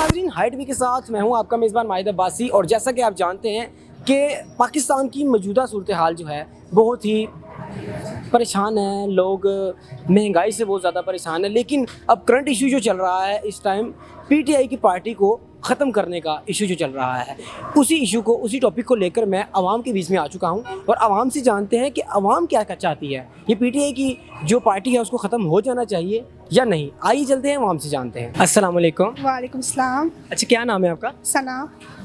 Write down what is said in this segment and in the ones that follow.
नाज़रीन, height we के साथ मैं हूं आपका मेज़बान माहिद अब्बासी। और जैसा कि आप जानते हैं कि पाकिस्तान की मौजूदा सूरत हाल जो है बहुत ही परेशान है, लोग महंगाई से बहुत ज़्यादा परेशान है। लेकिन अब करंट इशू जो चल रहा है इस टाइम, पीटीआई की पार्टी को ख़त्म करने का इशू जो चल रहा है, उसी टॉपिक को लेकर मैं आवाम के बीच में आ चुका हूं और आवाम से जानते हैं कि आवाम क्या चाहती है। ये पीटीआई की जो पार्टी है उसको ख़त्म हो जाना चाहिए या नहीं। आइए चलते हैं आवाम से जानते हैं। अस्सलाम वालेकुम। वालेकुम सलाम। अच्छा, क्या नाम है आपका? सना।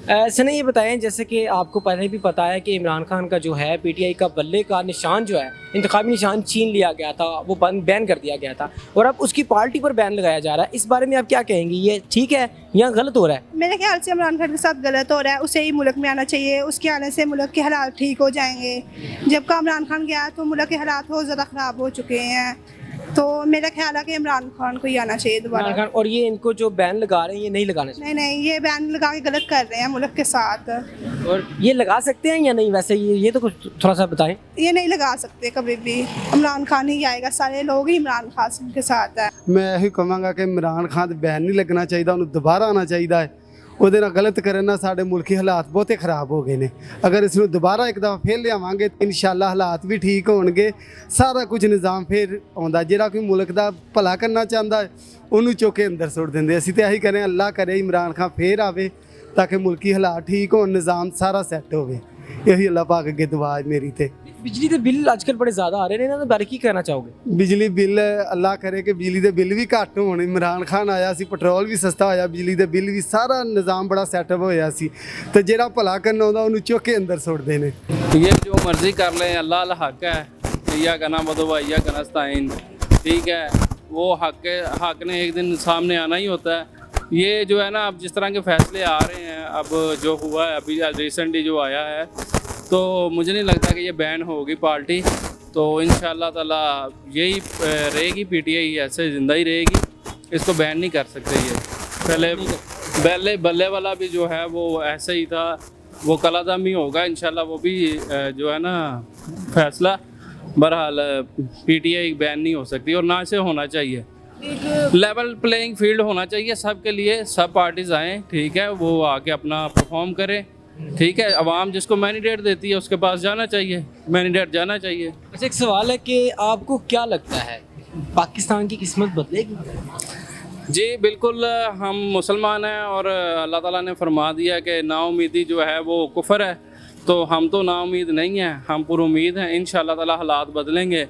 सना, ये बताएं, जैसे कि आपको पहले भी पता है कि इमरान खान का जो है पीटीआई का बल्ले का निशान जो है, इंतखाबी निशान छीन लिया गया था, वो बैन कर दिया गया था और अब उसकी पार्टी पर बैन लगाया जा रहा है। इस बारे में आप क्या कहेंगी? ये ठीक है या गलत हो रहा है? मेरे ख्याल से इमरान खान के साथ गलत हो रहा है। उसे ही मुल्क में आना चाहिए। उसके आने से मुल्क के हालात ठीक हो जाएंगे। जब का इमरान खान गया तो मुल्क के हालात बहुत ज़्यादा ख़राब हो चुके हैं। तो मेरा ख्याल है कि इमरान खान को ही आना चाहिए दोबारा। और ये इनको जो बैन लगा रहे हैं ये नहीं लगाना चाहिए। नहीं, ये बैन लगा के गलत कर रहे हैं मुल्क के साथ। और ये लगा सकते हैं या नहीं? वैसे ये तो कुछ थोड़ा सा बताएं। ये नहीं लगा सकते कभी भी। इमरान खान ही आएगा, सारे लोग ही इमरान खान के साथ है। मैं यही कहांगा कि इमरान खान बैन नहीं लगना चाहिए, उन्हें दोबारा आना चाहिए है। ਉਹਦੇ ਨਾਲ ਗਲਤ ਕਰਨ ਨਾਲ ਸਾਡੇ ਮੁਲਕੀ ਹਾਲਾਤ ਬਹੁਤੇ ਖਰਾਬ ਹੋ ਗਏ ਨੇ। ਅਗਰ ਇਸ ਨੂੰ ਦੁਬਾਰਾ ਇੱਕ ਦਫਾ ਫੇਰ ਲਿਆਵਾਂਗੇ ਤਾਂ ਇਨਸ਼ਾਅੱਲਾ ਹਾਲਾਤ ਵੀ ਠੀਕ ਹੋਣਗੇ। ਸਾਰਾ ਕੁਝ ਨਿਜ਼ਾਮ ਫੇਰ ਆਉਂਦਾ। ਜਿਹੜਾ ਕੋਈ ਮੁਲਕ ਦਾ ਭਲਾ ਕਰਨਾ ਚਾਹੁੰਦਾ ਉਹਨੂੰ ਚੁੱਕ ਕੇ ਅੰਦਰ ਸੁੱਟ ਦਿੰਦੇ। ਅਸੀਂ ਤਾਂ ਇਹੀ ਕਹਿੰਦੇ ਹਾਂ, ਅੱਲਾ ਕਰੇ ਇਮਰਾਨ ਖਾਨ ਫੇਰ ਆਵੇ ਤਾਂ ਕਿ ਮੁਲਕੀ ਹਾਲਾਤ ਠੀਕ ਹੋਣ, ਨਿਜ਼ਾਮ ਸਾਰਾ ਸੈੱਟ ਹੋਵੇ। यही अल्लाह पाक अगे दुआ है मेरी। ते बिजली के बिल आजकल बड़े ज़्यादा आ रहे हैं, इन्होंने बारे की कहना चाहोगे? बिजली बिल अल्लाह करे कि बिजली के बिल भी घट होने। इमरान खान आया सी, पेट्रोल भी सस्ता होया, बिजली के बिल भी, सारा निज़ाम बड़ा सैटअप होया सी। ते जेड़ा भला करना आउंदा उन्होंने चुक के अंदर सुट्टदे ने। ये जो मर्जी कर लें, अल्लाह अल हक है। या गना बदो या गनस्ताइन, ठीक है। वो हक ने एक दिन सामने आना ही होता है। ये जो है ना, अब जिस तरह के फैसले आ रहे हैं, अब जो हुआ है अभी रिसेंटली जो आया है, तो मुझे नहीं लगता कि ये बैन होगी पार्टी। तो इंशाअल्लाह ताला यही रहेगी, पीटीआई ऐसे ज़िंदा ही रहेगी। इसको बैन नहीं कर सकते। ये पहले बल्ले वाला भी जो है वो ऐसे ही था, वो कलादम ही होगा इंशाअल्लाह। वो भी जो है ना फैसला, बहरहाल पीटीआई बैन नहीं हो सकती और ना इसे होना चाहिए। लेवल प्लेइंग फील्ड होना चाहिए सब के लिए। सब पार्टीज आएँ, ठीक है, वो आके अपना परफॉर्म करें, ठीक है। आवाम जिसको मैंडेट देती है उसके पास जाना चाहिए, मैंडेट जाना चाहिए। अच्छा, एक सवाल है कि आपको क्या लगता है पाकिस्तान की किस्मत बदलेगी? जी बिल्कुल, हम मुसलमान हैं और अल्लाह ताला ने फरमा दिया कि नाउमीदी जो है वो कुफर है। तो हम तो नाउमीद नहीं हैं, हम पुरुमीद हैं। इंशाअल्लाह ताला हालात बदलेंगे।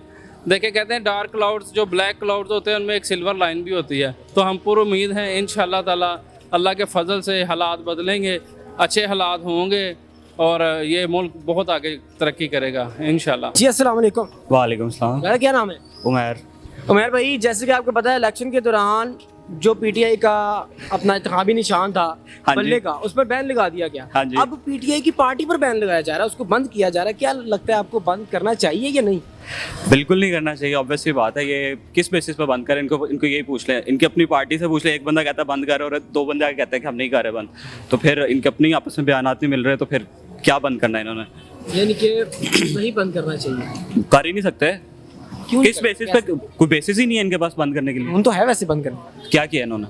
देखिए, कहते हैं डार्क क्लाउड्स, जो ब्लैक क्लाउड्स होते हैं उनमें एक सिल्वर लाइन भी होती है। तो हम पुरुमीद हैं, इंशाअल्लाह ताला अल्लाह के फजल से हालात बदलेंगे, अच्छे हालात होंगे और ये मुल्क बहुत आगे तरक्की करेगा इंशाल्लाह। जी अस्सलाम वालेकुम। वालेकुम सलाम। मेरा क्या नाम है? उमर। उमर भाई, जैसे कि आपको पता है इलेक्शन के दौरान जो पीटीआई का अपना इंतखाबी निशान था बल्ले का, उस पर बैन लगा दिया गया। हाँ जी। अब पीटीआई की पार्टी पर बैन लगाया जा रहा है, उसको बंद किया जा रहा है। क्या लगता है आपको, बंद करना चाहिए या नहीं? बिल्कुल नहीं करना चाहिए, ऑब्वियसली बात है। ये किस बेसिस पर बंद करें? इनको यही पूछ लें, इनकी अपनी पार्टी से पूछ लें। एक बंदा कहता है बंद कर और दो बंदे आके कहते हैं कि हम नहीं कर रहे बंद। तो फिर इनके अपनी आपस में बयान नहीं मिल रहे, तो फिर क्या बंद करना है इन्होंने? यानी कि नहीं बंद करना चाहिए। कर ही नहीं सकते। क्यों? किस बेसिस पे? कोई बेसिस ही नहीं है इनके पास बंद करने के लिए। कानून तो है वैसे बंद करने। क्या किया इन्होंने?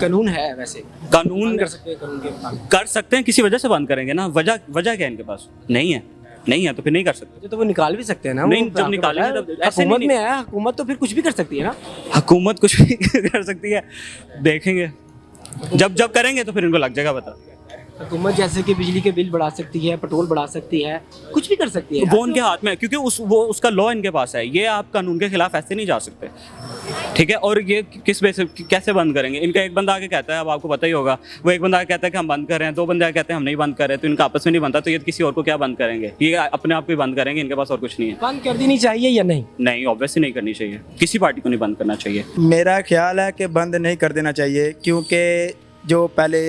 कानून है वैसे, कानून कर सकते हैं, कानून के मुताबिक कर सकते हैं, किसी वजह से बंद करेंगे ना। वजह क्या है इनके पास? नहीं है तो फिर नहीं कर सकते। तो वो निकाल भी सकते हैं ना। नहीं, जब निकालेंगे तब ऐसे हुकूमत नहीं। में है, हुकूमत तो फिर कुछ भी कर सकती है ना। हुकूमत कुछ भी कर सकती है, देखेंगे जब करेंगे तो फिर इनको लग जाएगा पता। हुकूमत जैसे कि बिजली के बिल बढ़ा सकती है, पेट्रोल बढ़ा सकती है, कुछ भी कर सकती है। वो उनके हाथ में है, क्योंकि उसका लॉ इनके पास है। ये आप कानून के खिलाफ ऐसे नहीं जा सकते, ठीक है। और ये किस बेस कैसे बंद करेंगे? इनका एक बंदा आके कहता है, अब आपको पता ही होगा, वो एक बंदा आके कहता है कि हम बंद कर रहे हैं, दो बंदे आके कहते हैं हम नहीं बंद कर रहे, तो इनका आपस में नहीं बनता। तो ये किसी और को क्या बंद करेंगे? ये अपने आप को ही बंद करेंगे, इनके पास और कुछ नहीं है। बंद कर देनी चाहिए या नहीं? नहीं, ऑब्वियसली नहीं करनी चाहिए, किसी पार्टी को नहीं बंद करना चाहिए। मेरा ख्याल है कि बंद नहीं कर देना चाहिए, क्योंकि जो पहले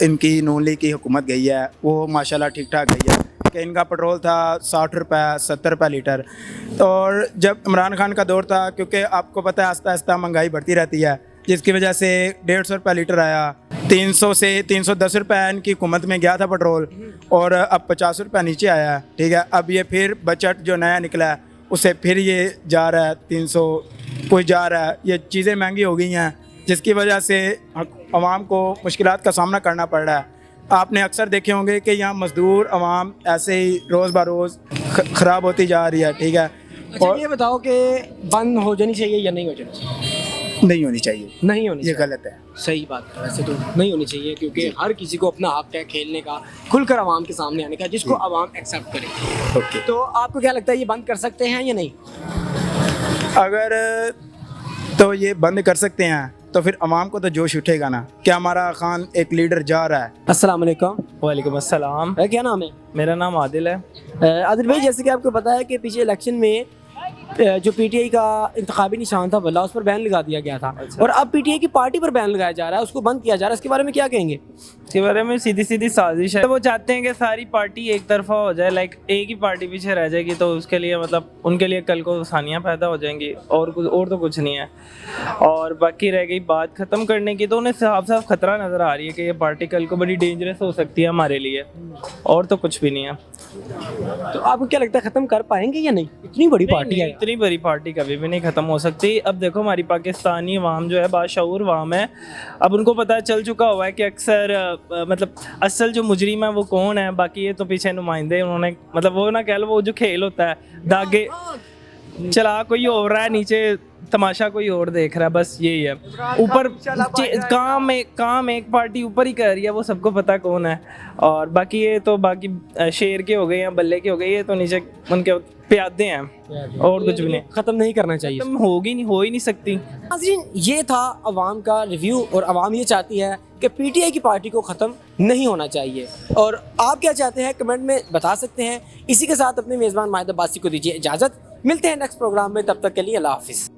इनकी नून लीग की हुकूमत गई है वो माशाल्लाह ठीक ठाक गई है। कि इनका पेट्रोल था 60 रुपये 70 रुपये लीटर। तो और जब इमरान खान का दौर था, क्योंकि आपको पता है आहिस्ता आहिस्ता महंगाई बढ़ती रहती है, जिसकी वजह से 150 रुपये लीटर आया, 300 से 310 रुपये इनकी हुकूमत में गया था पेट्रोल, और अब 50 रुपये नीचे आया है, ठीक है। अब ये फिर बजट जो नया निकला है उससे फिर ये जा रहा है 300 कोई जा रहा है। ये चीज़ें महंगी हो गई हैं, जिसकी वजह से आवाम को मुश्किलात का सामना करना पड़ रहा है। आपने अक्सर देखे होंगे कि यहाँ मज़दूर आवाम ऐसे ही रोज़ ब रोज़ ख़राब होती जा रही है, ठीक है। अच्छा ये बताओ कि बंद हो जानी चाहिए या नहीं हो जानी चाहिए? नहीं होनी चाहिए, नहीं होनी ये चाहिए। गलत है। सही बात है, वैसे तो नहीं होनी चाहिए क्योंकि हर किसी को अपना हक है खेलने का, खुलकर आवाम के सामने आने का, जिसको आवाम एक्सेप्ट करे। ओके, तो आपको क्या लगता है ये बंद कर सकते हैं या नहीं? अगर तो ये बंद कर सकते हैं तो फिर आवाम को तो जोश उठेगा ना। क्या हमारा खान एक लीडर जा रहा है। अस्सलाम वालेकुम। वालेकुम अस्सलाम। क्या नाम है? मेरा नाम आदिल है। आदिल भाई, जैसे कि आपको पता है कि पिछले इलेक्शन में जो पीटीआई का इंतखाबी निशान था वल्ला, उस पर बैन लगा दिया गया था। और अब पीटीआई की पार्टी पर बैन लगाया जा रहा है, उसको बंद किया जा रहा है। इसके बारे में क्या कहेंगे? इसके बारे में सीधी सीधी साजिश है। तो वो चाहते हैं कि सारी पार्टी एक तरफा हो जाए, लाइक एक ही पार्टी पीछे रह जाएगी, तो उसके लिए मतलब उनके लिए कल को आसानियाँ पैदा हो जाएंगी और तो कुछ नहीं है। और बाकी रह गई बात ख़त्म करने की, तो उन्हें साफ साफ खतरा नज़र आ रही है कि ये पार्टी कल को बड़ी डेंजरस हो सकती है हमारे लिए, और तो कुछ भी नहीं है। तो आपको क्या लगता है ख़त्म कर पाएंगे या नहीं? इतनी बड़ी पार्टी है। इतनी बड़ी पार्टी कभी भी नहीं ख़त्म हो सकती। अब देखो हमारी पाकिस्तानी अवाम जो है बाशऊर अवाम है, अब उनको पता चल चुका हुआ है कि अक्सर मतलब असल जो मुजरिम है वो कौन है। बाकी ये तो पीछे नुमाइंदे उन्होंने, मतलब वो ना कह लो, वो जो खेल होता है धागे चला कोई और रहा है, नीचे तमाशा कोई और देख रहा है, बस यही है। ऊपर काम एक पार्टी ऊपर ही कर रही है, वो सबको पता कौन है। और बाकी ये तो बाकी शेर के हो गए या बल्ले के हो गए, ये तो नीचे उनके प्यादे हैं, और कुछ भी नहीं। ख़त्म नहीं करना चाहिए। खत्म हो ही नहीं सकती। नाज़रीन, ये था अवाम का रिव्यू, और अवाम ये चाहती है कि पीटीआई की पार्टी को ख़त्म नहीं होना चाहिए। और आप क्या चाहते हैं कमेंट में बता सकते हैं। इसी के साथ अपने मेज़बान माहिद अब्बासी को दीजिए इजाज़त। मिलते हैं नेक्स्ट प्रोग्राम में, तब तक के लिए अल्लाह हाफिज़।